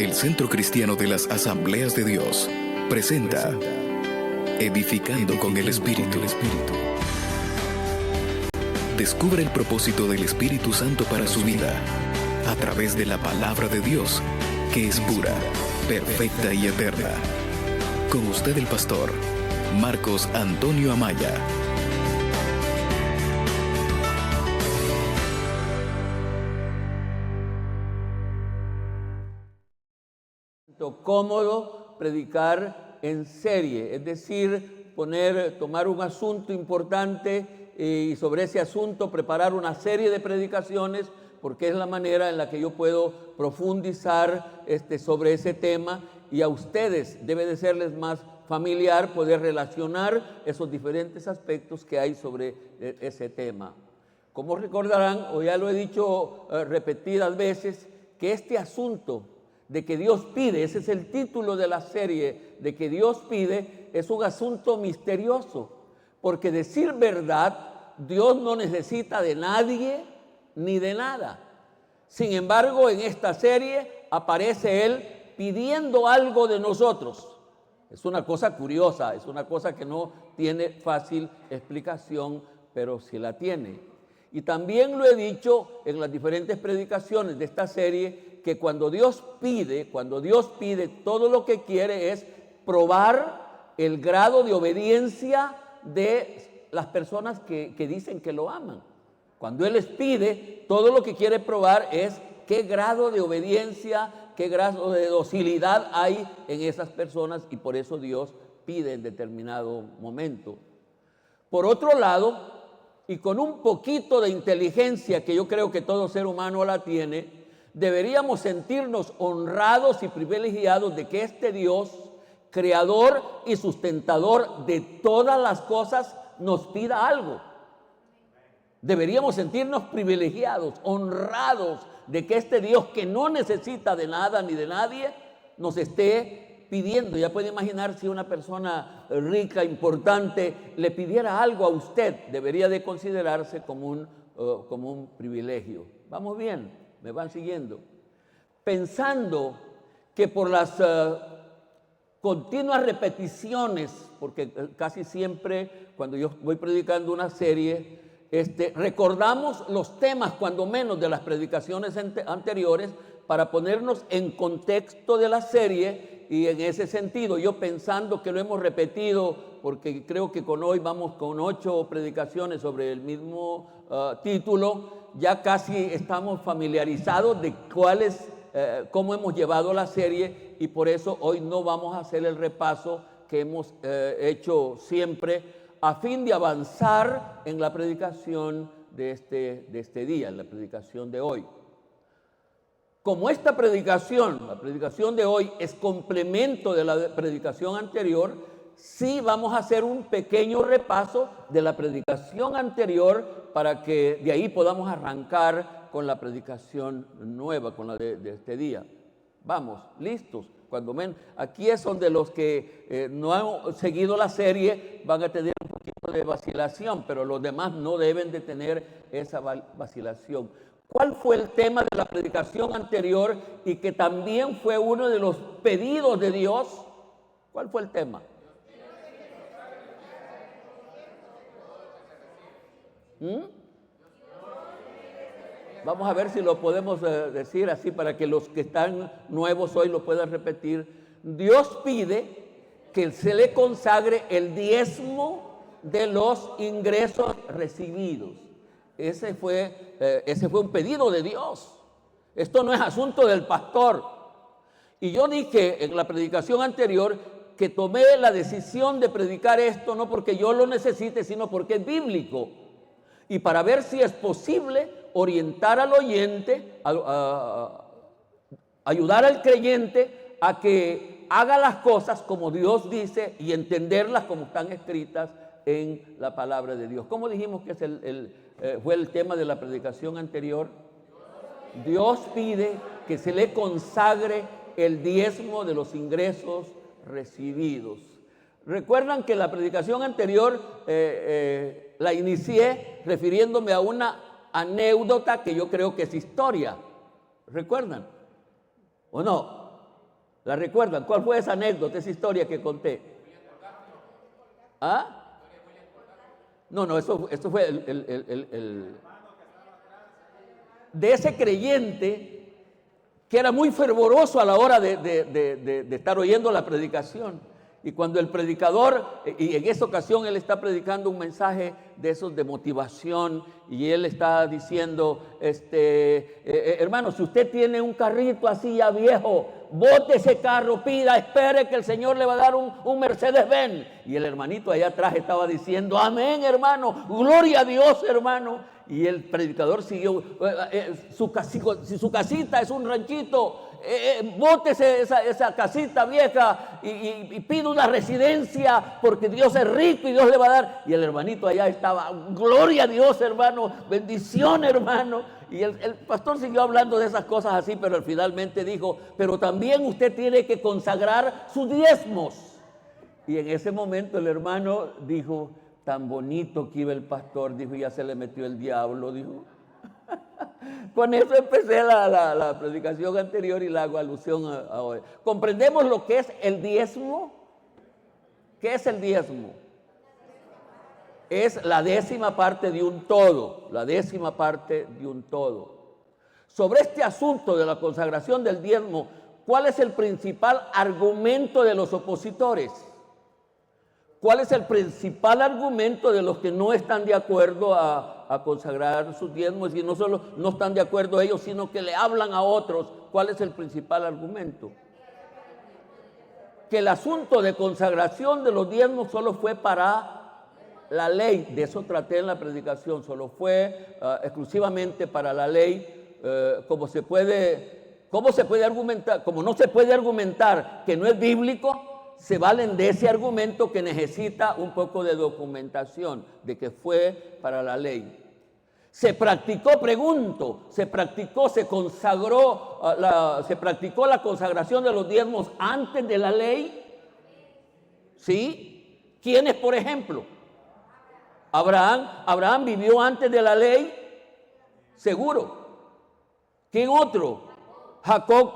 El Centro Cristiano de las Asambleas de Dios presenta Edificando con el Espíritu. Descubre el propósito del Espíritu Santo para su vida a través de la palabra de Dios, que es pura, perfecta y eterna. Con usted el pastor Marcos Antonio Amaya. Cómodo predicar en serie, es decir, tomar un asunto importante y sobre ese asunto preparar una serie de predicaciones, porque es la manera en la que yo puedo profundizar sobre ese tema, y a ustedes debe de serles más familiar poder relacionar esos diferentes aspectos que hay sobre ese tema. Como recordarán, o ya lo he dicho repetidas veces, que este asunto de que Dios pide, ese es el título de la serie, de que Dios pide, es un asunto misterioso, porque decir verdad, Dios no necesita de nadie ni de nada. Sin embargo, en esta serie aparece Él pidiendo algo de nosotros. Es una cosa curiosa, es una cosa que no tiene fácil explicación, pero sí la tiene. Y también lo he dicho en las diferentes predicaciones de esta serie, que cuando Dios pide, todo lo que quiere es probar el grado de obediencia de las personas que dicen que lo aman. Cuando Él les pide, todo lo que quiere probar es qué grado de obediencia, qué grado de docilidad hay en esas personas, y por eso Dios pide en determinado momento. Por otro lado, y con un poquito de inteligencia que yo creo que todo ser humano la tiene, deberíamos sentirnos honrados y privilegiados de que este Dios, creador y sustentador de todas las cosas, nos pida algo. Deberíamos sentirnos privilegiados, honrados de que este Dios, que no necesita de nada ni de nadie, nos esté pidiendo. Ya puede imaginar si una persona rica, importante, le pidiera algo a usted, debería de considerarse como un privilegio. ¿Vamos bien? ¿Me van siguiendo? Pensando que por las continuas repeticiones, porque casi siempre cuando yo voy predicando una serie, recordamos los temas cuando menos de las predicaciones anteriores para ponernos en contexto de la serie, y en ese sentido yo pensando que lo hemos repetido, porque creo que hoy vamos con 8 predicaciones sobre el mismo título, ya casi estamos familiarizados de cómo hemos llevado la serie, y por eso hoy no vamos a hacer el repaso que hemos hecho siempre, a fin de avanzar en la predicación de este día, en la predicación de hoy. Como esta predicación, la predicación de hoy, es complemento de la predicación anterior, sí vamos a hacer un pequeño repaso de la predicación anterior para que de ahí podamos arrancar con la predicación nueva, con la de este día. Vamos, listos. Cuando menos, aquí es donde los que no han seguido la serie van a tener un poquito de vacilación, pero los demás no deben de tener esa vacilación. ¿Cuál fue el tema de la predicación anterior y que también fue uno de los pedidos de Dios? ¿Cuál fue el tema? Vamos a ver si lo podemos decir así para que los que están nuevos hoy lo puedan repetir. Dios pide que se le consagre el diezmo de los ingresos recibidos. Ese fue un pedido de Dios. Esto no es asunto del pastor. Y yo dije en la predicación anterior que tomé la decisión de predicar esto no porque yo lo necesite, sino porque es bíblico. Y para ver si es posible orientar al oyente, ayudar al creyente a que haga las cosas como Dios dice y entenderlas como están escritas en la palabra de Dios. ¿Cómo dijimos que fue el tema de la predicación anterior? Dios pide que se le consagre el diezmo de los ingresos recibidos. Recuerdan que la predicación anterior la inicié refiriéndome a una anécdota que yo creo que es historia. ¿Recuerdan? ¿O no? ¿La recuerdan? ¿Cuál fue esa anécdota, esa historia que conté? ¿Ah? No, esto fue de ese creyente que era muy fervoroso a la hora de estar oyendo la predicación. Y cuando el predicador, y en esa ocasión él está predicando un mensaje de esos de motivación, y él está diciendo, hermano, si usted tiene un carrito así ya viejo, bote ese carro, pida, espere que el Señor le va a dar un Mercedes-Benz. Y el hermanito allá atrás estaba diciendo, amén, hermano, gloria a Dios, hermano. Y el predicador siguió, si su casita es un ranchito, bótese esa casita vieja y pide una residencia porque Dios es rico y Dios le va a dar. Y el hermanito allá estaba, gloria a Dios, hermano, bendición, hermano. Y el pastor siguió hablando de esas cosas así, pero él finalmente dijo, pero también usted tiene que consagrar sus diezmos. Y en ese momento el hermano dijo, tan bonito que iba el pastor, dijo, ya se le metió el diablo, dijo. Con eso empecé la predicación anterior y la hago alusión a hoy. ¿Comprendemos lo que es el diezmo? ¿Qué es el diezmo? Es la 10ª parte de un todo, la 10ª parte de un todo. Sobre este asunto de la consagración del diezmo, ¿cuál es el principal argumento de los opositores? ¿Cuál es el principal argumento de los que no están de acuerdo a consagrar sus diezmos? Y no solo no están de acuerdo ellos, sino que le hablan a otros. ¿Cuál es el principal argumento? Que el asunto de consagración de los diezmos solo fue para la ley. De eso traté en la predicación. Solo fue exclusivamente para la ley. ¿Cómo se puede argumentar? Como no se puede argumentar que no es bíblico, se valen de ese argumento que necesita un poco de documentación de que fue para la ley. Se practicó, se practicó la consagración de los diezmos antes de la ley. ¿Sí? ¿Quiénes, por ejemplo? Abraham vivió antes de la ley, seguro. ¿Quién otro?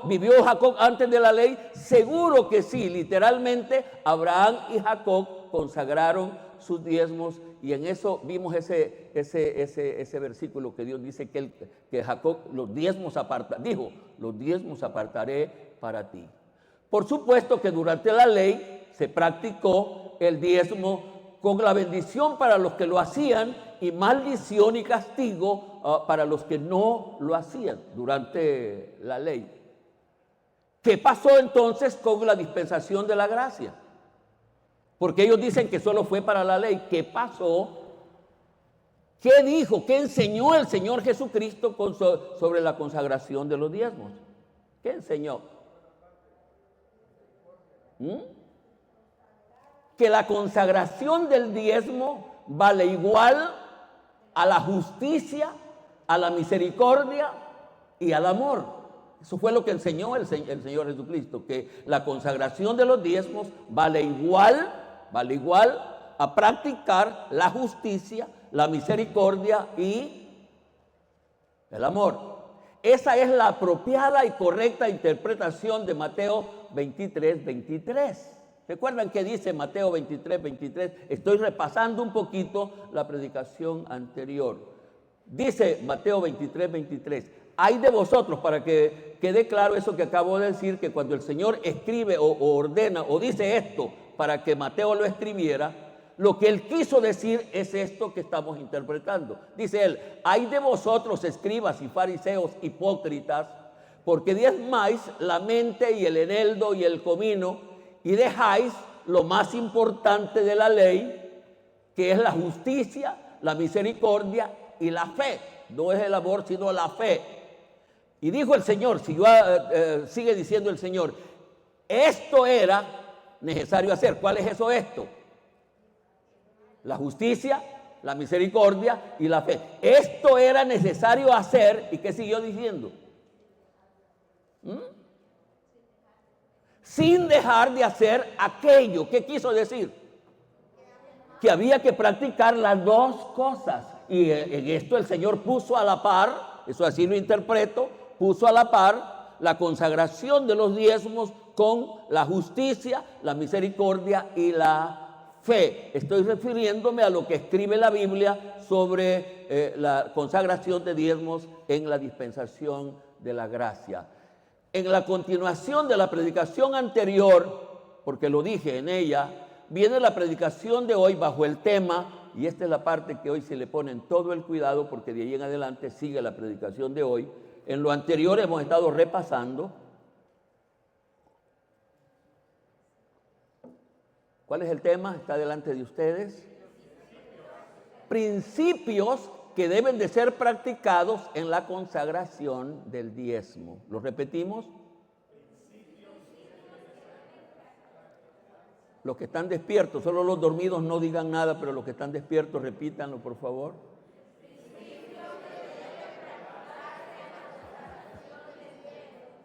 ¿Vivió Jacob antes de la ley? Seguro que sí, literalmente Abraham y Jacob consagraron sus diezmos y en eso vimos ese versículo que Dios dice que Jacob los diezmos apartaré para ti. Por supuesto que durante la ley se practicó el diezmo con la bendición para los que lo hacían y maldición y castigo para los que no lo hacían durante la ley. ¿Qué pasó entonces con la dispensación de la gracia? Porque ellos dicen que solo fue para la ley. ¿Qué pasó? ¿Qué dijo? ¿Qué enseñó el Señor Jesucristo sobre la consagración de los diezmos? ¿Qué enseñó? Que la consagración del diezmo vale igual a la justicia, a la misericordia y al amor. Eso fue lo que enseñó el Señor Jesucristo, que la consagración de los diezmos vale igual a practicar la justicia, la misericordia y el amor. Esa es la apropiada y correcta interpretación de Mateo 23:23. ¿Recuerdan qué dice Mateo 23:23? Estoy repasando un poquito la predicación anterior. Dice Mateo 23:23. Hay de vosotros, para que quede claro eso que acabo de decir, que cuando el Señor escribe o ordena o dice esto para que Mateo lo escribiera, lo que él quiso decir es esto que estamos interpretando. Dice él, hay de vosotros escribas y fariseos hipócritas, porque diezmáis la mente y el eneldo y el comino, y dejáis lo más importante de la ley, que es la justicia, la misericordia y la fe. No es el amor, sino la fe. Y dijo el Señor, sigue diciendo el Señor, esto era necesario hacer. ¿Cuál es esto? La justicia, la misericordia y la fe. Esto era necesario hacer. ¿Y qué siguió diciendo? Sin dejar de hacer aquello. ¿Qué quiso decir? Que había que practicar las dos cosas. Y en esto el Señor puso a la par, eso así lo interpreto, puso a la par la consagración de los diezmos con la justicia, la misericordia y la fe. Estoy refiriéndome a lo que escribe la Biblia sobre la consagración de diezmos en la dispensación de la gracia. En la continuación de la predicación anterior, porque lo dije en ella, viene la predicación de hoy bajo el tema, y esta es la parte que hoy se le ponen todo el cuidado, porque de ahí en adelante sigue la predicación de hoy. En lo anterior hemos estado repasando. ¿Cuál es el tema? Está delante de ustedes. Principios que deben de ser practicados en la consagración del diezmo. ¿Lo repetimos? Los que están despiertos, solo los dormidos no digan nada, pero los que están despiertos repítanlo, por favor.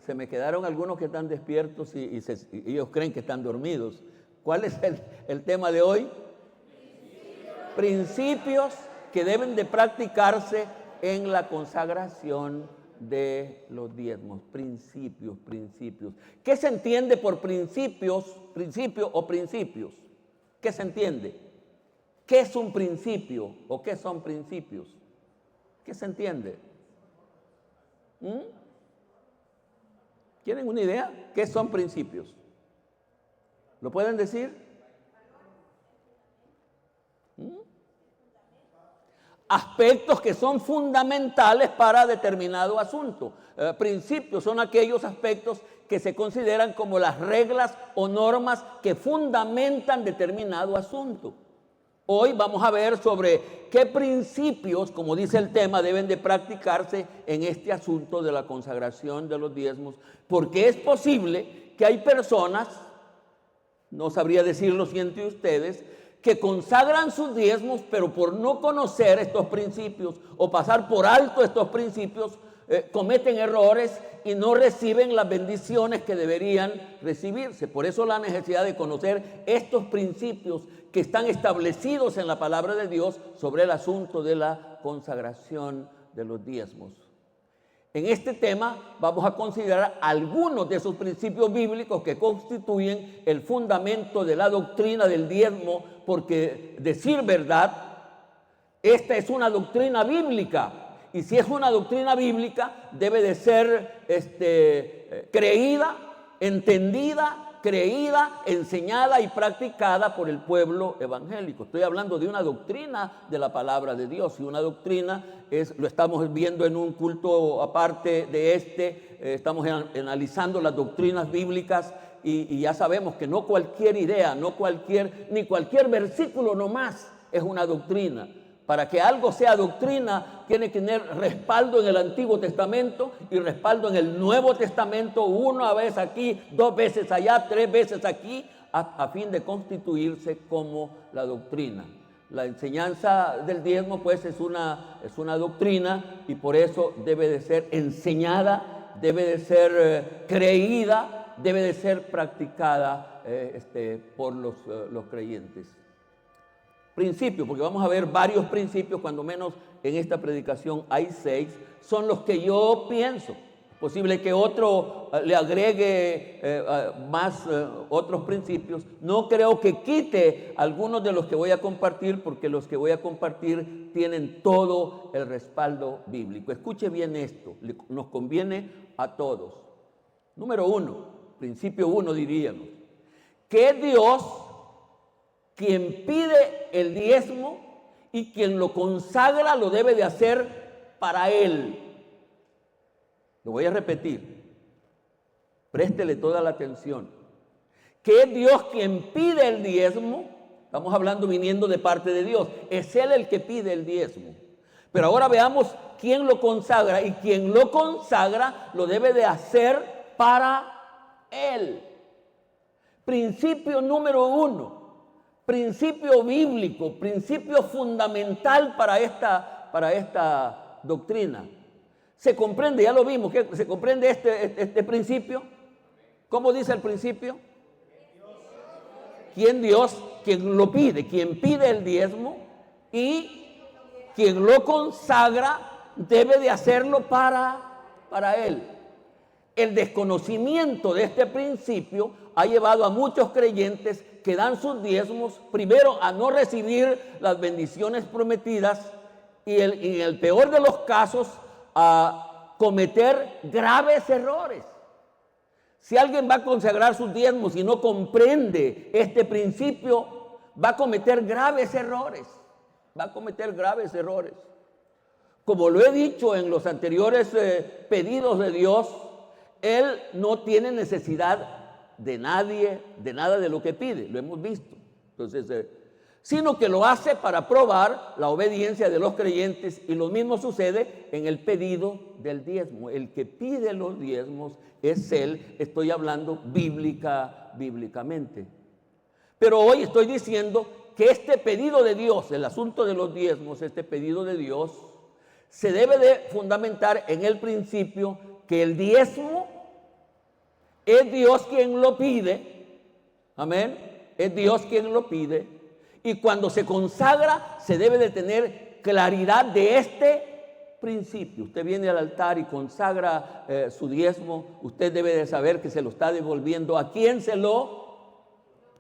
Se me quedaron algunos que están despiertos y ellos creen que están dormidos. ¿Cuál es el tema de hoy? Principios que deben de practicarse en la consagración de los diezmos. Principios. ¿Qué se entiende por principios, principio o principios? ¿Qué se entiende? ¿Qué es un principio o qué son principios? ¿Qué se entiende? ¿Tienen una idea? ¿Qué son principios? ¿Lo pueden decir? Aspectos que son fundamentales para determinado asunto. Principios son aquellos aspectos que se consideran como las reglas o normas que fundamentan determinado asunto. Hoy vamos a ver sobre qué principios, como dice el tema, deben de practicarse en este asunto de la consagración de los diezmos, porque es posible que hay personas, no sabría decirlo si entre ustedes, que consagran sus diezmos, pero por no conocer estos principios o pasar por alto estos principios, cometen errores y no reciben las bendiciones que deberían recibirse. Por eso la necesidad de conocer estos principios que están establecidos en la palabra de Dios sobre el asunto de la consagración de los diezmos. En este tema vamos a considerar algunos de esos principios bíblicos que constituyen el fundamento de la doctrina del diezmo, porque decir verdad, esta es una doctrina bíblica. Y si es una doctrina bíblica, debe de ser creída, entendida, enseñada y practicada por el pueblo evangélico. Estoy hablando de una doctrina de la palabra de Dios. Y una doctrina lo estamos viendo en un culto aparte de estamos analizando las doctrinas bíblicas y ya sabemos que no cualquier idea, ni cualquier versículo nomás es una doctrina. Para que algo sea doctrina, tiene que tener respaldo en el Antiguo Testamento y respaldo en el Nuevo Testamento, una vez aquí, 2 veces allá, 3 veces aquí, a fin de constituirse como la doctrina. La enseñanza del diezmo, pues, es una doctrina y por eso debe de ser enseñada, debe de ser creída, debe de ser practicada por los creyentes. Principios, porque vamos a ver varios principios, cuando menos en esta predicación hay 6, son los que yo pienso. Posible que otro le agregue más otros principios. No creo que quite algunos de los que voy a compartir, porque los que voy a compartir tienen todo el respaldo bíblico. Escuche bien esto, nos conviene a todos. Número 1, principio 1 diríamos, que Dios quien pide el diezmo y quien lo consagra lo debe de hacer para Él. Lo voy a repetir. Préstele toda la atención. Que es Dios quien pide el diezmo. Estamos hablando viniendo de parte de Dios. Es Él el que pide el diezmo. Pero ahora veamos quién lo consagra. Y quien lo consagra lo debe de hacer para Él. Principio número 1. Principio bíblico, principio fundamental para esta doctrina. Se comprende, ya lo vimos, que se comprende este principio. ¿Cómo dice el principio? Dios, quien lo pide, quien pide el diezmo y quien lo consagra debe de hacerlo para Él. El desconocimiento de este principio ha llevado a muchos creyentes que dan sus diezmos, primero a no recibir las bendiciones prometidas y en el peor de los casos a cometer graves errores. Si alguien va a consagrar sus diezmos y no comprende este principio, va a cometer graves errores. Va a cometer graves errores. Como lo he dicho en los anteriores pedidos de Dios, Él no tiene necesidad de nadie, de nada de lo que pide, lo hemos visto. Entonces, sino que lo hace para probar la obediencia de los creyentes, y lo mismo sucede en el pedido del diezmo. El que pide los diezmos es Él, estoy hablando bíblicamente. Pero hoy estoy diciendo que este pedido de Dios, el asunto de los diezmos, este pedido de Dios, se debe de fundamentar en el principio que el diezmo es Dios quien lo pide. Amén. Es Dios quien lo pide. Y cuando se consagra, se debe de tener claridad de este principio. Usted viene al altar y consagra su diezmo. Usted debe de saber que se lo está devolviendo a quien se lo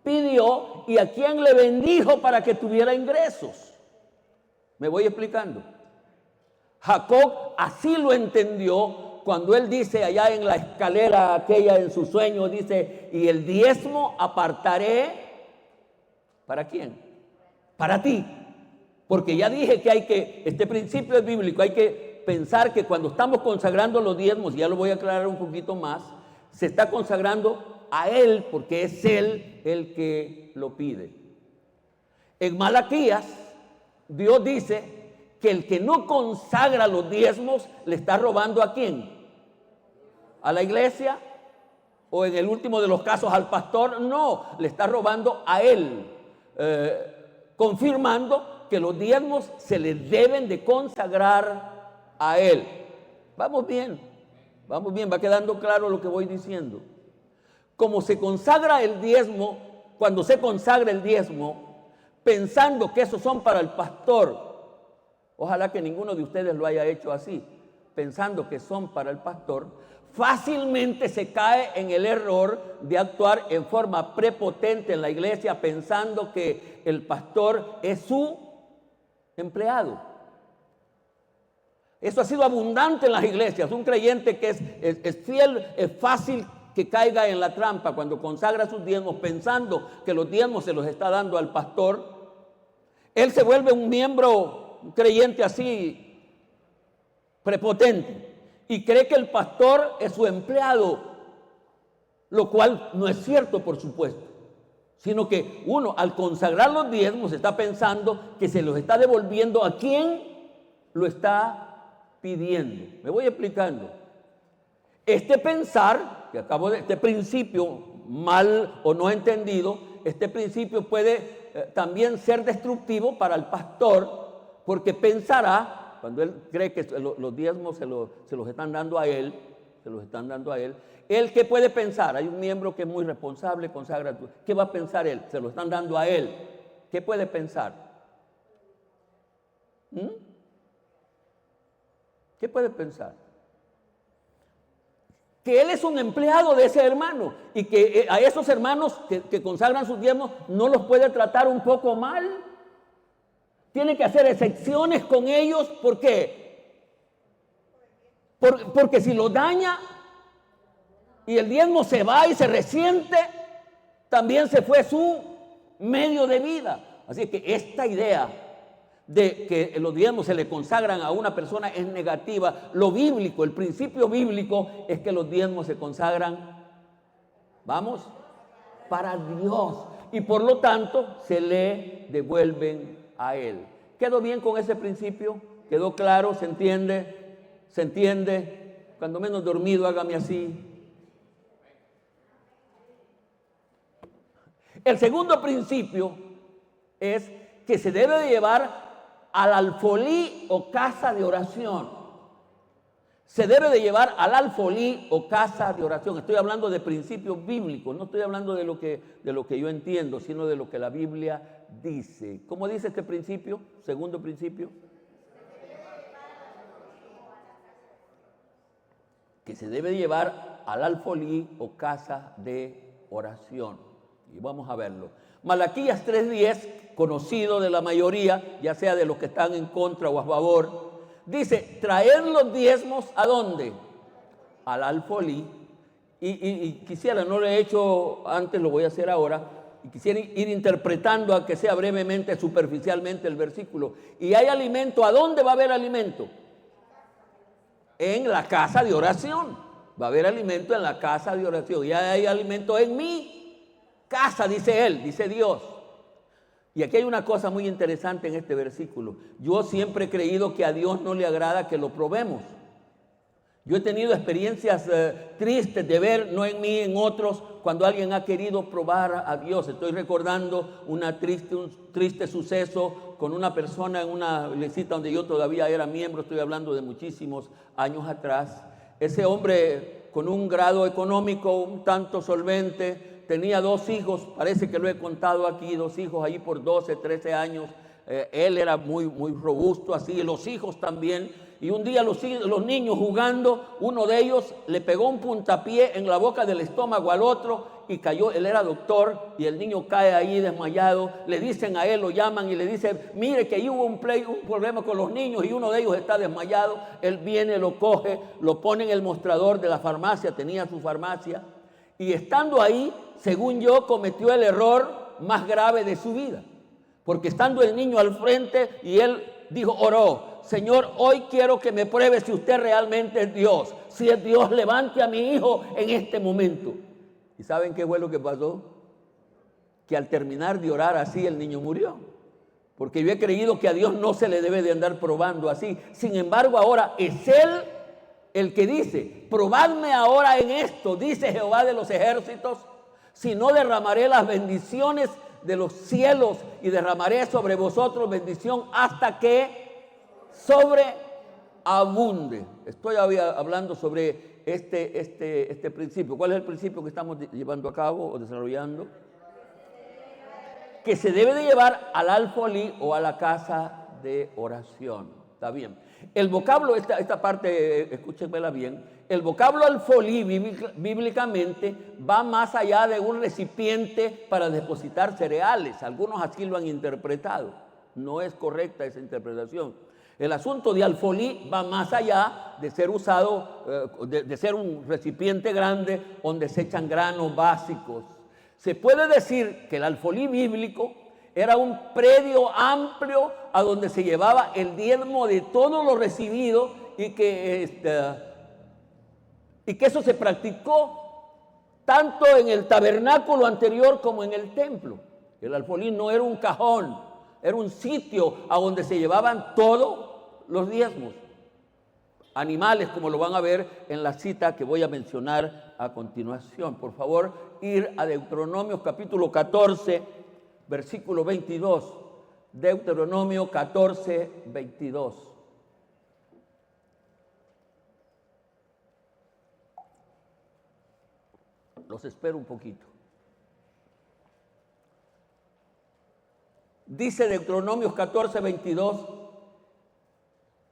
pidió y a quien le bendijo para que tuviera ingresos. ¿Me voy explicando? Jacob así lo entendió cuando él dice allá en la escalera aquella en su sueño, dice, y el diezmo apartaré, ¿para quién? Para ti. Porque ya dije que este principio es bíblico, hay que pensar que cuando estamos consagrando los diezmos, ya lo voy a aclarar un poquito más, se está consagrando a Él porque es Él el que lo pide. En Malaquías, Dios dice que el que no consagra los diezmos le está robando ¿a quién? ¿A la iglesia? ¿O en el último de los casos al pastor? No, le está robando a él, confirmando que los diezmos se le deben de consagrar a él. Vamos bien, va quedando claro lo que voy diciendo. Como se consagra el diezmo, cuando se consagra el diezmo, pensando que esos son para el pastor, ojalá que ninguno de ustedes lo haya hecho así, pensando que son para el pastor, fácilmente se cae en el error de actuar en forma prepotente en la iglesia, pensando que el pastor es su empleado. Eso ha sido abundante en las iglesias. Un creyente que es fiel, es fácil que caiga en la trampa cuando consagra sus diezmos, pensando que los diezmos se los está dando al pastor. Él se vuelve un miembro, un creyente así, prepotente, y cree que el pastor es su empleado, lo cual no es cierto, por supuesto, sino que uno al consagrar los diezmos está pensando que se los está devolviendo a quien lo está pidiendo. Me voy explicando. Este pensar, que acabo de, este principio mal o no entendido, este principio puede también ser destructivo para el pastor, porque pensará, cuando él cree que los diezmos se los están dando a él, ¿él qué puede pensar? Hay un miembro que es muy responsable, consagra. ¿Qué va a pensar él? Se lo están dando a él. ¿Qué puede pensar? ¿Qué puede pensar? Que él es un empleado de ese hermano y que a esos hermanos que consagran sus diezmos no los puede tratar un poco mal. Tiene que hacer excepciones con ellos. ¿Por qué? Porque si los daña y el diezmo se va y se resiente, también se fue su medio de vida. Así que esta idea de que los diezmos se le consagran a una persona es negativa. Lo bíblico, el principio bíblico es que los diezmos se consagran, vamos, para Dios, y por lo tanto se le devuelven a Él. ¿Quedó bien con ese principio? ¿Quedó claro? ¿Se entiende? ¿Se entiende? Cuando menos dormido, hágame así. El segundo principio es que se debe de llevar al alfolí o casa de oración. Se debe de llevar al alfolí o casa de oración. Estoy hablando de principios bíblicos, no estoy hablando de lo que yo entiendo, sino de lo que la Biblia dice. ¿Cómo dice este principio? Segundo principio. Que se debe llevar al alfolí o casa de oración. Y vamos a verlo. Malaquías 3:10, conocido de la mayoría, ya sea de los que están en contra o a favor, dice: traed los diezmos ¿a dónde? Al alfolí. Y quisiera, no lo he hecho antes, lo voy a hacer ahora, y quisiera ir interpretando, a que sea brevemente, superficialmente el versículo. Y hay alimento. ¿A dónde va a haber alimento? En la casa de oración. Va a haber alimento en la casa de oración. Ya hay alimento en mi casa, dice él, dice Dios. Y aquí hay una cosa muy interesante en este versículo. Yo siempre he creído que a Dios no le agrada que lo probemos. Yo he tenido experiencias tristes de ver, no en mí, en otros, cuando alguien ha querido probar a Dios. Estoy recordando un triste suceso con una persona en una iglesita donde yo todavía era miembro. Estoy hablando de muchísimos años atrás. Ese hombre, con un grado económico un tanto solvente, tenía 2 hijos, parece que lo he contado aquí, 2 hijos ahí por 12, 13 años. Él era muy robusto, así, los hijos también. Y un día los niños jugando, uno de ellos le pegó un puntapié en la boca del estómago al otro y cayó. Él era doctor y el niño cae ahí desmayado. Le dicen a él, lo llaman y le dicen: mire que ahí hubo un problema con los niños y uno de ellos está desmayado. Él viene, lo coge, lo pone en el mostrador de la farmacia, tenía su farmacia. Y estando ahí, según yo, cometió el error más grave de su vida. Porque estando el niño al frente y él dijo, oró: Señor, hoy quiero que me pruebe si usted realmente es Dios. Si es Dios, levante a mi hijo en este momento. ¿Y saben qué fue lo que pasó? Que al terminar de orar así, el niño murió. Porque yo he creído que a Dios no se le debe de andar probando así. Sin embargo, ahora es Él el que dice: probadme ahora en esto, dice Jehová de los ejércitos, si no derramaré las bendiciones de los cielos y derramaré sobre vosotros bendición hasta que sobreabunde. Estoy hablando sobre este principio. ¿Cuál es el principio que estamos llevando a cabo o desarrollando? Que se debe de llevar al alfolí o a la casa de oración. Está bien. El vocablo, esta parte, escúchenmela bien. El vocablo alfolí bíblicamente va más allá de un recipiente para depositar cereales. Algunos así lo han interpretado. No es correcta esa interpretación. El asunto de alfolí va más allá de ser usado, de ser un recipiente grande donde se echan granos básicos. Se puede decir que el alfolí bíblico era un predio amplio a donde se llevaba el diezmo de todo lo recibido y que eso se practicó tanto en el tabernáculo anterior como en el templo. El alfolí no era un cajón, era un sitio a donde se llevaban todos los diezmos. Animales, como lo van a ver en la cita que voy a mencionar a continuación. Por favor, ir a Deuteronomio capítulo 14, versículo 22. Deuteronomio 14, 22. Los espero un poquito. Dice Deuteronomio 14, 22.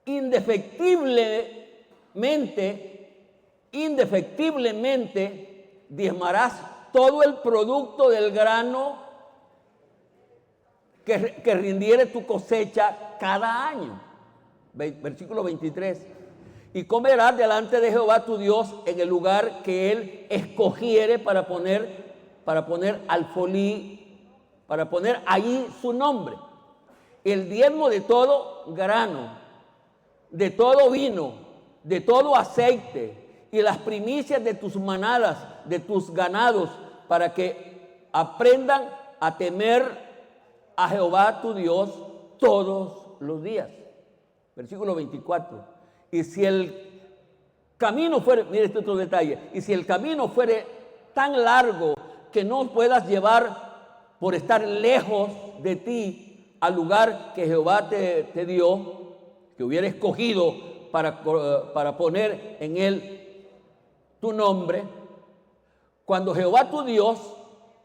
Indefectiblemente diezmarás todo el producto del grano que rindiere tu cosecha cada año. Versículo 23. Y comerás delante de Jehová tu Dios en el lugar que Él escogiere para poner alfolí, para poner allí su nombre. El diezmo de todo grano, de todo vino, de todo aceite y las primicias de tus manadas, de tus ganados, para que aprendan a temer a Jehová tu Dios todos los días. Versículo 24. Y si el camino fuere, mire este otro detalle, y si el camino fuere tan largo que no puedas llevar por estar lejos de ti al lugar que Jehová te dio, que hubiera escogido para poner en él tu nombre, cuando Jehová tu Dios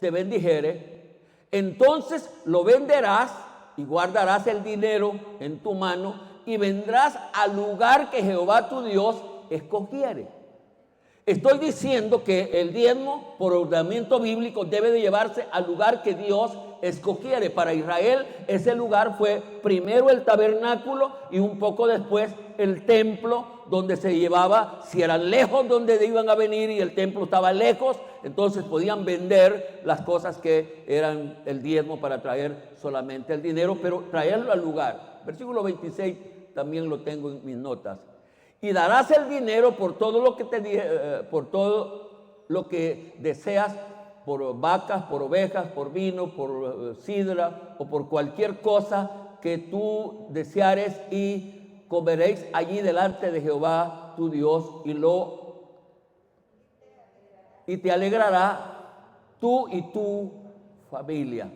te bendijere, entonces lo venderás y guardarás el dinero en tu mano y vendrás al lugar que Jehová tu Dios escogiere. Estoy diciendo que el diezmo, por ordenamiento bíblico, debe de llevarse al lugar que Dios escogiere. Para Israel ese lugar fue primero el tabernáculo y un poco después el templo, donde se llevaba. Si eran lejos donde iban a venir y el templo estaba lejos, entonces podían vender las cosas que eran el diezmo para traer solamente el dinero, pero traerlo al lugar. Versículo 26 también lo tengo en mis notas. Y darás el dinero por todo lo que por todo lo que deseas, por vacas, por ovejas, por vino, por sidra o por cualquier cosa que tú deseares, y comeréis allí delante de Jehová tu Dios, y te alegrará tú y tu familia.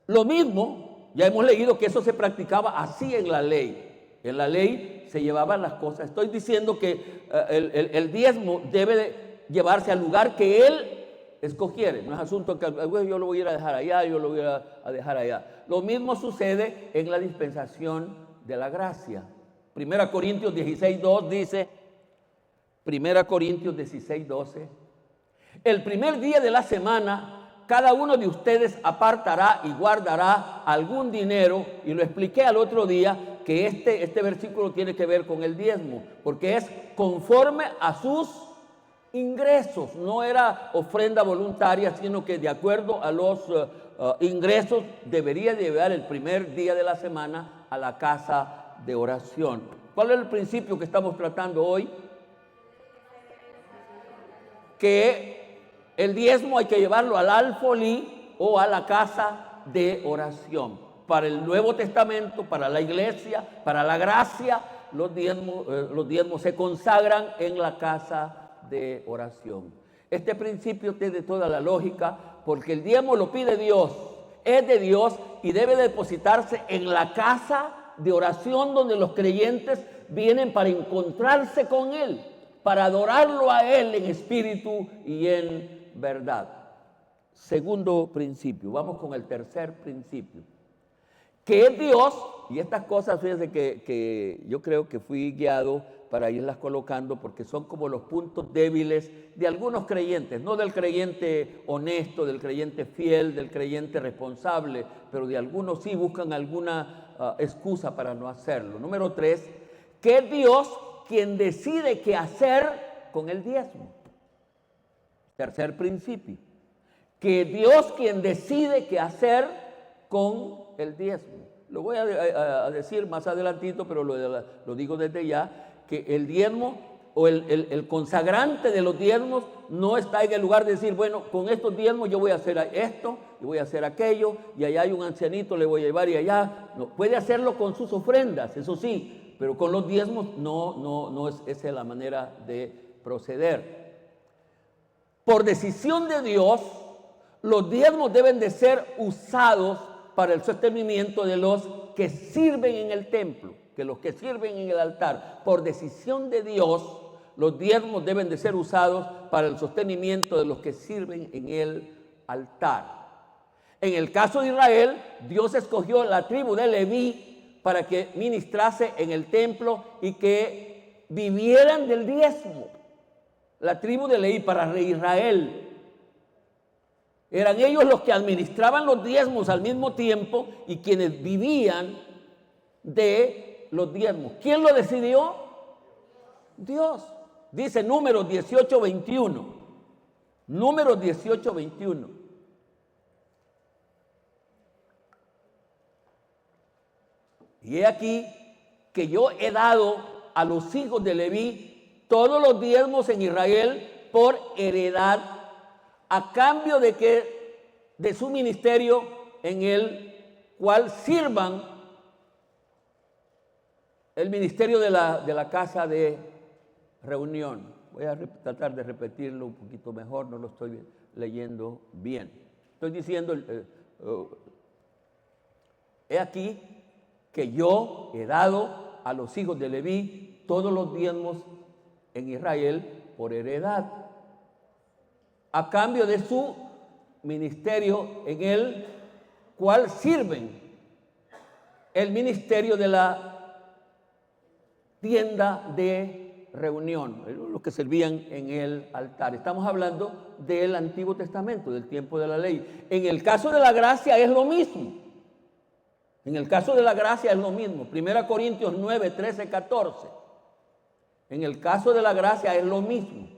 Lo mismo, ya hemos leído que eso se practicaba así en la ley. En la ley se llevaban las cosas. Estoy diciendo que el diezmo debe de llevarse al lugar que él escogiere. No es asunto que yo lo voy a ir a dejar allá, yo lo voy a dejar allá. Lo mismo sucede en la dispensación de la gracia. 1 Corintios 16:2 dice, 1 Corintios 16:12, el primer día de la semana cada uno de ustedes apartará y guardará algún dinero. Y lo expliqué al otro día que este versículo tiene que ver con el diezmo, porque es conforme a sus ingresos. No era ofrenda voluntaria, sino que de acuerdo a los ingresos debería llevar el primer día de la semana a la casa de oración. ¿Cuál es el principio que estamos tratando hoy? Que el diezmo hay que llevarlo al alfolí o a la casa de oración. Para el Nuevo Testamento, para la iglesia, para la gracia, los diezmos se consagran en la casa de oración. Este principio tiene toda la lógica, porque el diezmo lo pide Dios, es de Dios y debe depositarse en la casa de oración, donde los creyentes vienen para encontrarse con Él, para adorarlo a Él en espíritu y en verdad. Segundo principio. Vamos con el tercer principio, que es Dios. Y estas cosas, fíjense que yo creo que fui guiado para irlas colocando, porque son como los puntos débiles de algunos creyentes, no del creyente honesto, del creyente fiel, del creyente responsable, pero de algunos sí buscan alguna excusa para no hacerlo. Número 3, que es Dios quien decide qué hacer con el diezmo. Tercer principio, que Dios quien decide qué hacer con el diezmo. Lo voy a decir más adelantito, pero lo digo desde ya, que el diezmo o el consagrante de los diezmos no está en el lugar de decir, bueno, con estos diezmos yo voy a hacer esto y voy a hacer aquello, y allá hay un ancianito, le voy a llevar, y allá. No, puede hacerlo con sus ofrendas, eso sí, pero con los diezmos no es esa la manera de proceder. Por decisión de Dios, los diezmos deben de ser usados para el sostenimiento de los que sirven en el templo, que los que sirven en el altar. Por decisión de Dios, los diezmos deben de ser usados para el sostenimiento de los que sirven en el altar. En el caso de Israel, Dios escogió la tribu de Leví para que ministrase en el templo y que vivieran del diezmo. La tribu de Leví para Israel. Eran ellos los que administraban los diezmos al mismo tiempo y quienes vivían de los diezmos. ¿Quién lo decidió? Dios. Dice Números 18:21. Números 18:21. Y he aquí que yo he dado a los hijos de Leví todos los diezmos en Israel por heredad, a cambio de su ministerio en el cual sirvan el ministerio de la casa de reunión. Voy a tratar de repetirlo un poquito mejor, no lo estoy leyendo bien. Estoy diciendo, he aquí que yo he dado a los hijos de Leví todos los diezmos en Israel por heredad, a cambio de su ministerio en el cual sirven el ministerio de la tienda de reunión, los que servían en el altar. Estamos hablando del Antiguo Testamento, del tiempo de la ley. En el caso de la gracia es lo mismo. En el caso de la gracia es lo mismo. 1 Corintios 9, 13, 14. En el caso de la gracia es lo mismo.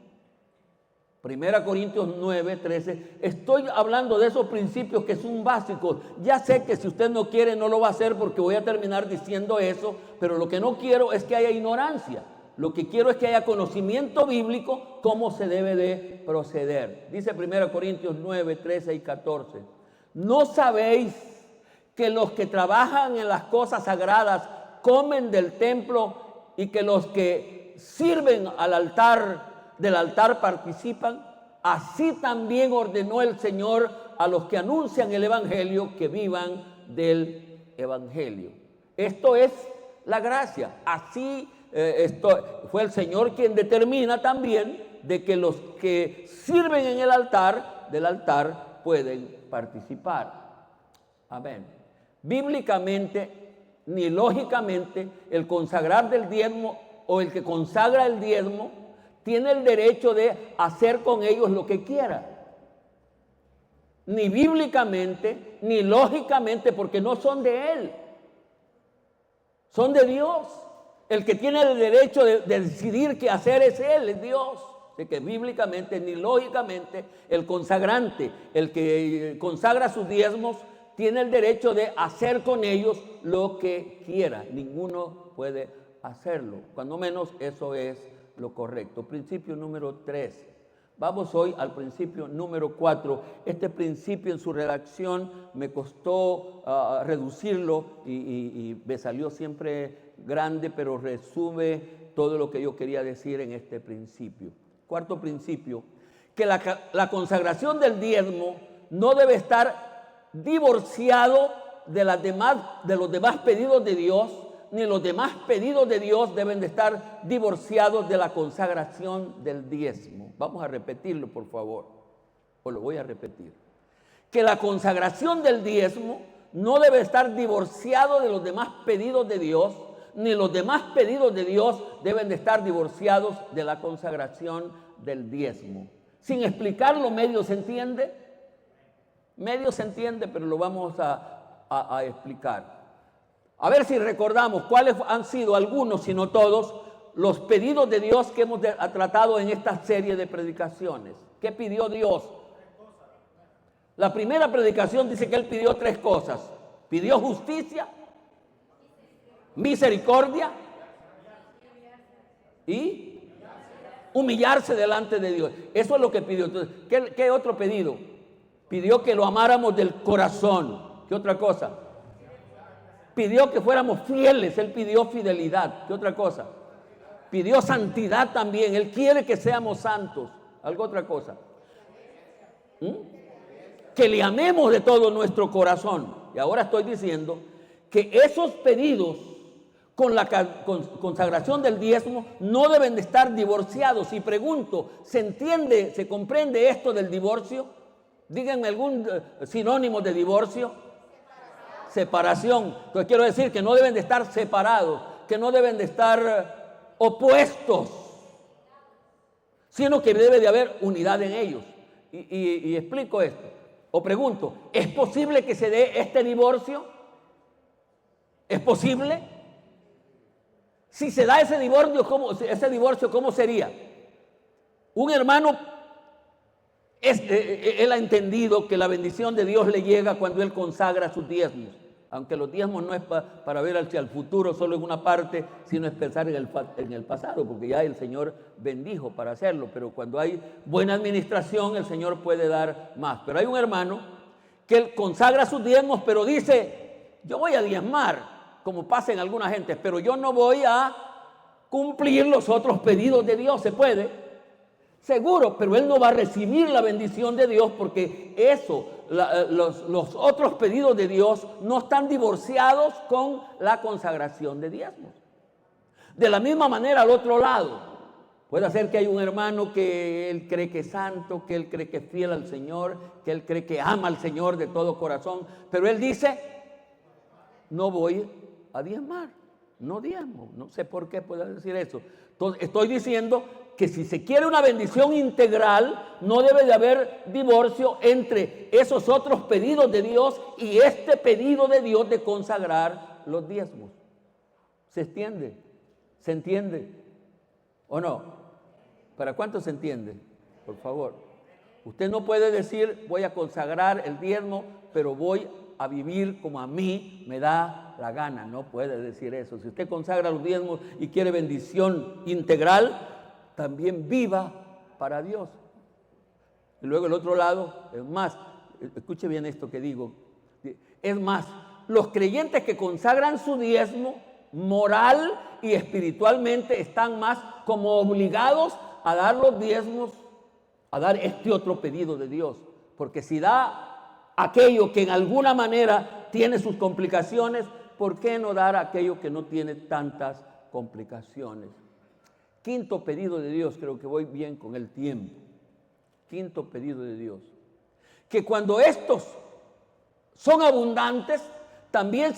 1 Corintios 9, 13. Estoy hablando de esos principios que son básicos. Ya sé que si usted no quiere no lo va a hacer porque voy a terminar diciendo eso, pero lo que no quiero es que haya ignorancia. Lo que quiero es que haya conocimiento bíblico cómo se debe de proceder. Dice 1 Corintios 9, 13 y 14. ¿No sabéis que los que trabajan en las cosas sagradas comen del templo y que los que sirven al altar, del altar participan? Así también ordenó el Señor a los que anuncian el Evangelio que vivan del Evangelio. Esto es la gracia. Así fue el Señor quien determina también de que los que sirven en el altar, del altar, pueden participar. Amén. Bíblicamente ni lógicamente el consagrar del diezmo o el que consagra el diezmo tiene el derecho de hacer con ellos lo que quiera. Ni bíblicamente, ni lógicamente, porque no son de él. Son de Dios. El que tiene el derecho de decidir qué hacer es él, es Dios. De que bíblicamente ni lógicamente el consagrante, el que consagra sus diezmos, tiene el derecho de hacer con ellos lo que quiera. Ninguno puede hacerlo. Cuando menos eso es lo correcto. Principio número 3. Vamos hoy al principio número 4. Este principio en su redacción me costó reducirlo y me salió siempre grande, pero resume todo lo que yo quería decir en este principio. Cuarto principio, que la consagración del diezmo no debe estar divorciado de los demás pedidos de Dios, ni los demás pedidos de Dios deben de estar divorciados de la consagración del diezmo. Vamos a repetirlo, por favor, o lo voy a repetir. Que la consagración del diezmo no debe estar divorciado de los demás pedidos de Dios, ni los demás pedidos de Dios deben de estar divorciados de la consagración del diezmo. Sin explicarlo, medio se entiende. Medio se entiende, pero lo vamos a explicar. A ver si recordamos cuáles han sido algunos, si no todos, los pedidos de Dios que hemos tratado en esta serie de predicaciones. ¿Qué pidió Dios? La primera predicación dice que Él pidió 3 cosas. Pidió justicia, misericordia y humillarse delante de Dios. Eso es lo que pidió. Entonces, ¿qué otro pedido? Pidió que lo amáramos del corazón. ¿Qué otra cosa? Pidió que fuéramos fieles. Él pidió fidelidad. ¿Qué otra cosa? Pidió santidad también. Él quiere que seamos santos. ¿Algo otra cosa? Que le amemos de todo nuestro corazón. Y ahora estoy diciendo que esos pedidos con la consagración del diezmo no deben de estar divorciados. Y pregunto, ¿se entiende, se comprende esto del divorcio? Díganme algún sinónimo de divorcio. Separación. Entonces quiero decir que no deben de estar separados, que no deben de estar opuestos, sino que debe de haber unidad en ellos. Y explico esto. O pregunto, ¿es posible que se dé este divorcio? ¿Es posible? Si se da ese divorcio, ¿cómo sería? Un hermano, él ha entendido que la bendición de Dios le llega cuando él consagra sus diezmos. Aunque los diezmos no es para ver hacia el futuro solo en una parte, sino es pensar en el pasado, porque ya el Señor bendijo para hacerlo. Pero cuando hay buena administración, el Señor puede dar más. Pero hay un hermano que él consagra sus diezmos, pero dice, yo voy a diezmar, como pasa en alguna gente, pero yo no voy a cumplir los otros pedidos de Dios. ¿Se puede? Seguro, pero él no va a recibir la bendición de Dios porque los otros pedidos de Dios no están divorciados con la consagración de diezmos. De la misma manera, al otro lado, puede ser que hay un hermano que él cree que es santo, que él cree que es fiel al Señor, que él cree que ama al Señor de todo corazón, pero él dice, no voy a diezmar. no diezmo. No sé por qué pueda decir eso. Entonces, estoy diciendo que si se quiere una bendición integral, no debe de haber divorcio entre esos otros pedidos de Dios y este pedido de Dios de consagrar los diezmos. ¿Se entiende? ¿Se entiende? ¿O no? ¿Para cuánto se entiende? Por favor. Usted no puede decir, voy a consagrar el diezmo, pero voy a vivir como a mí me da la gana. No puede decir eso. Si usted consagra los diezmos y quiere bendición integral, también viva para Dios. Y luego el otro lado, es más, escuche bien esto que digo, es más, los creyentes que consagran su diezmo, moral y espiritualmente, están más como obligados a dar los diezmos, a dar este otro pedido de Dios. Porque si da aquello que en alguna manera tiene sus complicaciones, ¿por qué no dar aquello que no tiene tantas complicaciones? Quinto pedido de Dios, creo que voy bien con el tiempo. Quinto pedido de Dios, que cuando estos son abundantes, también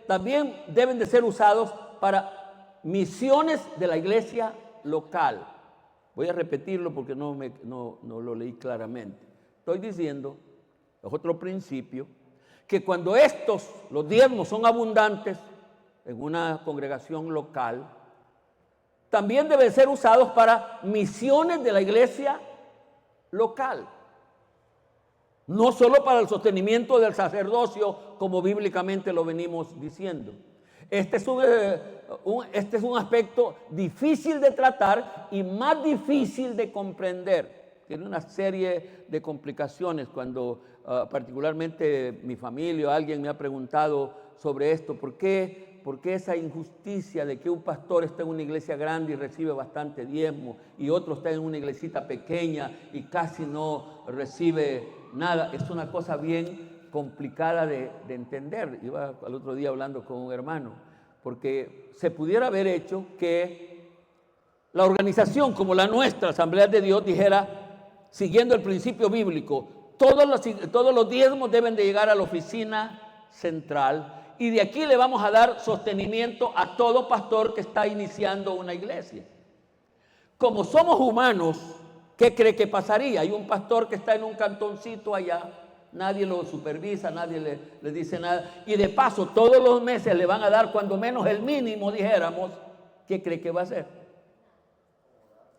también deben de ser usados para misiones de la iglesia local. Voy a repetirlo porque no lo leí claramente. Estoy diciendo, es otro principio, que cuando los diezmos son abundantes en una congregación local, también deben ser usados para misiones de la iglesia local. No solo para el sostenimiento del sacerdocio, como bíblicamente lo venimos diciendo. Este es un aspecto difícil de tratar y más difícil de comprender. Tiene una serie de complicaciones cuando particularmente mi familia o alguien me ha preguntado sobre esto. ¿Por qué esa injusticia de que un pastor está en una iglesia grande y recibe bastante diezmo y otro está en una iglesita pequeña y casi no recibe nada? Es una cosa bien complicada de entender. Iba al otro día hablando con un hermano, porque se pudiera haber hecho que la organización como la nuestra, Asamblea de Dios, dijera, siguiendo el principio bíblico, todos los diezmos deben de llegar a la oficina central y de aquí le vamos a dar sostenimiento a todo pastor que está iniciando una iglesia. Como somos humanos, ¿qué cree que pasaría? Hay un pastor que está en un cantoncito allá, nadie lo supervisa, nadie le dice nada, y de paso todos los meses le van a dar cuando menos el mínimo, dijéramos. ¿Qué cree que va a hacer?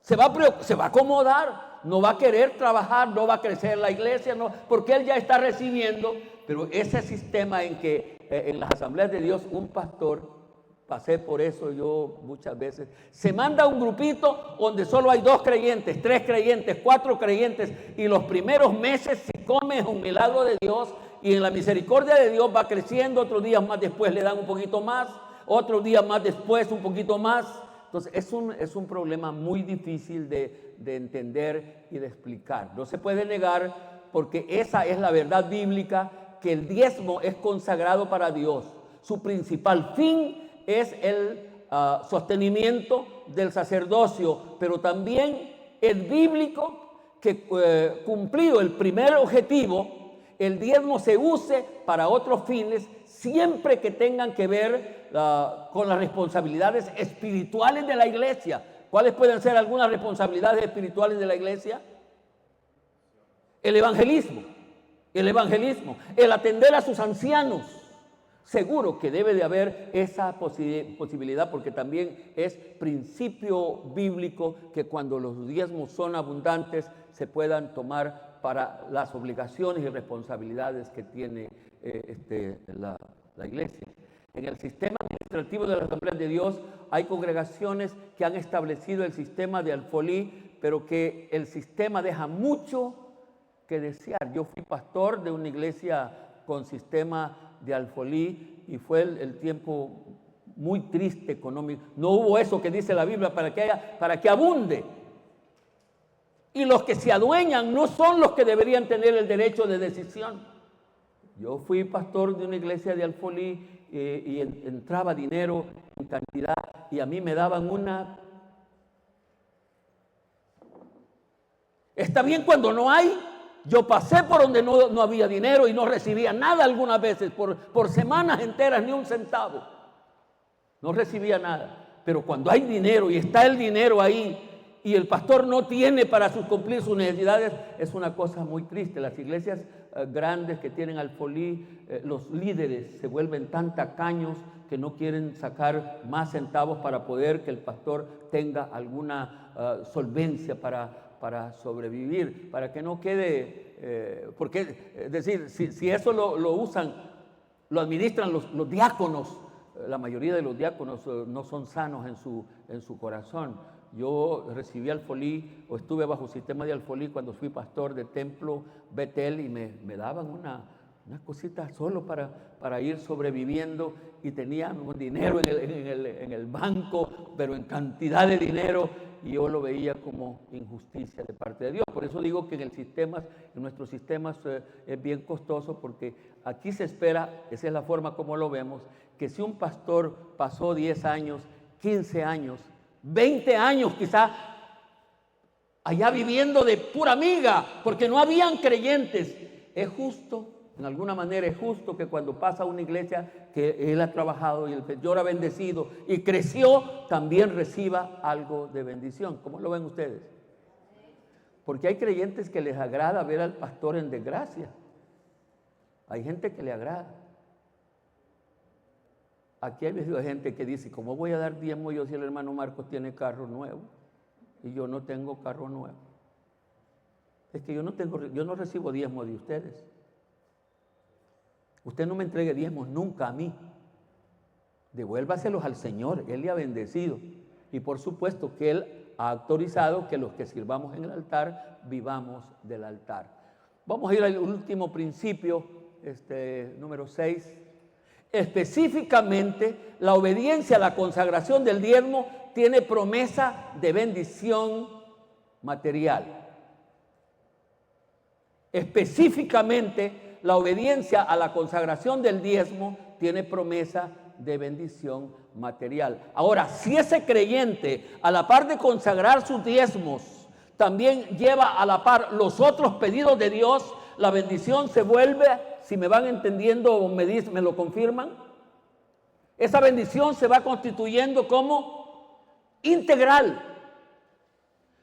Se va a acomodar, no va a querer trabajar, no va a crecer la iglesia, no, porque él ya está recibiendo. Pero ese sistema en que en las asambleas de Dios un pastor, pasé por eso yo muchas veces, se manda un grupito donde solo hay 2 creyentes, 3 creyentes, 4 creyentes, y los primeros meses se come un milagro de Dios y en la misericordia de Dios va creciendo. Otros días más después le dan un poquito más, otros días más después un poquito más. Entonces es un problema muy difícil de entender y de explicar. No se puede negar, porque esa es la verdad bíblica, que el diezmo es consagrado para Dios. Su principal fin es el sostenimiento del sacerdocio, pero también es bíblico que cumplido el primer objetivo, el diezmo se use para otros fines, siempre que tengan que ver con las responsabilidades espirituales de la iglesia. ¿Cuáles pueden ser algunas responsabilidades espirituales de la iglesia? El evangelismo, el atender a sus ancianos. Seguro que debe de haber esa posibilidad, porque también es principio bíblico que cuando los diezmos son abundantes se puedan tomar para las obligaciones y responsabilidades que tiene la iglesia. En el sistema administrativo de la Asamblea de Dios hay congregaciones que han establecido el sistema de alfolí, pero que el sistema deja mucho que desear. Yo fui pastor de una iglesia con sistema de alfolí y fue el tiempo muy triste económico. No hubo eso que dice la Biblia para que abunde. Y los que se adueñan no son los que deberían tener el derecho de decisión. Yo fui pastor de una iglesia de alfolí y entraba dinero en cantidad y a mí me daban una... Está bien cuando no hay. Yo pasé por donde no había dinero y no recibía nada algunas veces, por semanas enteras, ni un centavo. no recibía nada. Pero cuando hay dinero y está el dinero ahí y el pastor no tiene para cumplir sus necesidades, es una cosa muy triste. Las iglesias grandes que tienen alfolí, los líderes se vuelven tan tacaños que no quieren sacar más centavos para poder que el pastor tenga alguna solvencia para sobrevivir, para que no quede, porque es decir, si eso lo usan, lo administran los diáconos. La mayoría de los diáconos no son sanos en su corazón. Yo recibí alfolí o estuve bajo sistema de alfolí cuando fui pastor de templo Betel y me daban unas cositas solo para ir sobreviviendo, y tenían un dinero en el banco, pero en cantidad de dinero, y yo lo veía como injusticia de parte de Dios. Por eso digo que en nuestros sistemas es bien costoso, porque aquí se espera, esa es la forma como lo vemos, que si un pastor pasó 10 años, 15 años, 20 años quizá, allá viviendo de pura miga, porque no habían creyentes, es justo, en alguna manera es justo que cuando pasa a una iglesia que él ha trabajado y el Señor ha bendecido y creció, también reciba algo de bendición. ¿Cómo lo ven ustedes? Porque hay creyentes que les agrada ver al pastor en desgracia. Hay gente que le agrada. Aquí hay gente que dice, ¿cómo voy a dar diezmo yo si el hermano Marcos tiene carro nuevo y yo no tengo carro nuevo? Es que yo no recibo diezmo de ustedes. Usted no me entregue diezmos nunca a mí. Devuélvaselos al Señor, Él le ha bendecido. Y por supuesto que Él ha autorizado que los que sirvamos en el altar, vivamos del altar. Vamos a ir al último principio, número 6. Específicamente, la obediencia a la consagración del diezmo tiene promesa de bendición material. Específicamente, la obediencia a la consagración del diezmo tiene promesa de bendición material. Ahora, si ese creyente, a la par de consagrar sus diezmos, también lleva a la par los otros pedidos de Dios, la bendición se vuelve, si me van entendiendo o me lo confirman, esa bendición se va constituyendo como integral.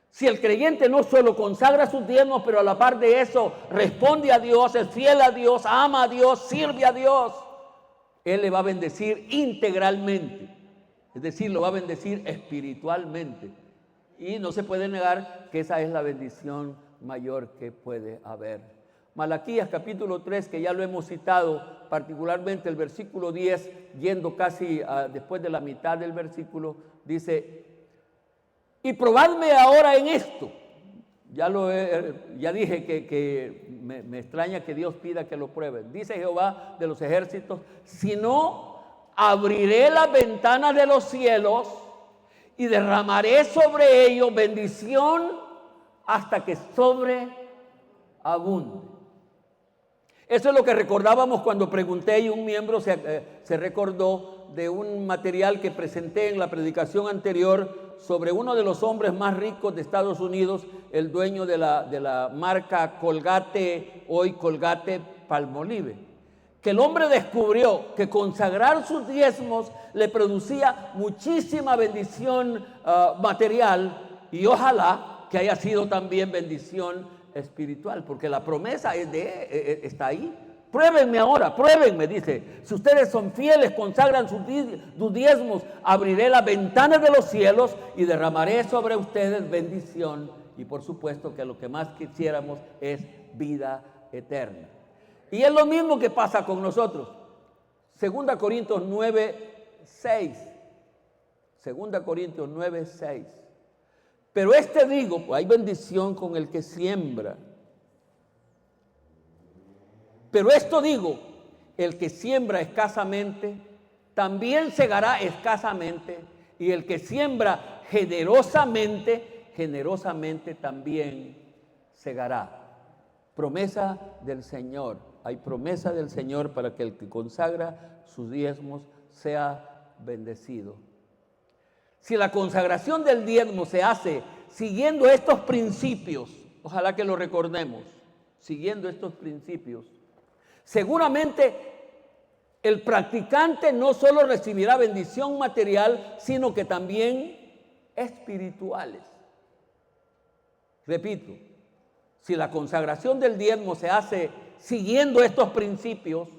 Si el creyente no solo consagra sus diezmos, pero a la par de eso responde a Dios, es fiel a Dios, ama a Dios, sirve a Dios, Él le va a bendecir integralmente. Es decir, lo va a bendecir espiritualmente. Y no se puede negar que esa es la bendición mayor que puede haber. Malaquías capítulo 3, que ya lo hemos citado, particularmente el versículo 10, yendo casi después de la mitad del versículo, dice: y probadme ahora en esto. Ya dije que me extraña que Dios pida que lo prueben. Dice Jehová de los ejércitos: si no, abriré las ventanas de los cielos y derramaré sobre ellos bendición hasta que sobreabunde. Eso es lo que recordábamos cuando pregunté, y un miembro se recordó de un material que presenté en la predicación anterior sobre uno de los hombres más ricos de Estados Unidos, el dueño de la marca Colgate, hoy Colgate Palmolive, que el hombre descubrió que consagrar sus diezmos le producía muchísima bendición material, y ojalá que haya sido también bendición espiritual, porque la promesa está ahí. Pruébenme ahora, pruébenme, dice. Si ustedes son fieles, consagran sus diezmos, abriré las ventanas de los cielos y derramaré sobre ustedes bendición. Y por supuesto que lo que más quisiéramos es vida eterna. Y es lo mismo que pasa con nosotros. 2 Corintios 9:6. 2 Corintios 9:6. Pero digo, pues hay bendición con el que siembra. Pero esto digo, el que siembra escasamente, también segará escasamente, y el que siembra generosamente, generosamente también segará. Promesa del Señor. Hay promesa del Señor para que el que consagra sus diezmos sea bendecido. Si la consagración del diezmo se hace siguiendo estos principios, ojalá que lo recordemos, siguiendo estos principios, seguramente el practicante no solo recibirá bendición material, sino que también espirituales. Repito, si la consagración del diezmo se hace siguiendo estos principios,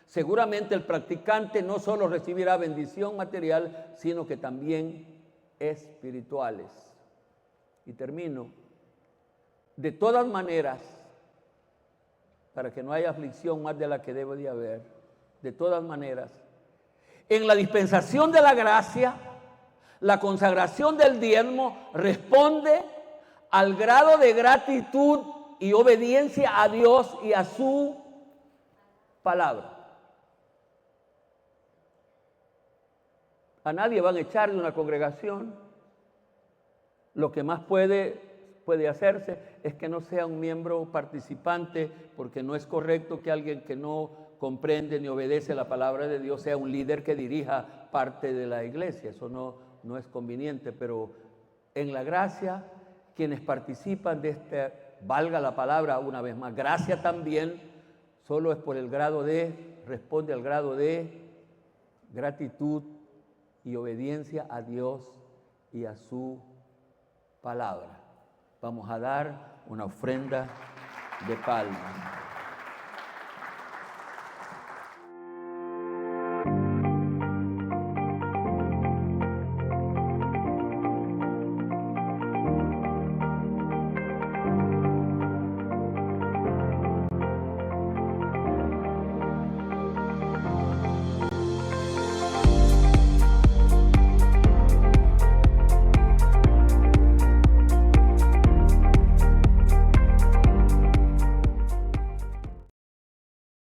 seguramente el practicante no solo recibirá bendición material, sino que también espirituales. Y termino. De todas maneras, para que no haya aflicción más de la que debe de haber, de todas maneras, en la dispensación de la gracia, la consagración del diezmo responde al grado de gratitud y obediencia a Dios y a su palabra. A nadie van a echar de una congregación. Lo que más puede hacerse es que no sea un miembro participante, porque no es correcto que alguien que no comprende ni obedece la palabra de Dios sea un líder que dirija parte de la iglesia. Eso no es conveniente, pero en la gracia, quienes participan de este, valga la palabra una vez más, gracia también, solo es por el grado de, responde al grado de gratitud y obediencia a Dios y a su palabra. Vamos a dar una ofrenda de palmas.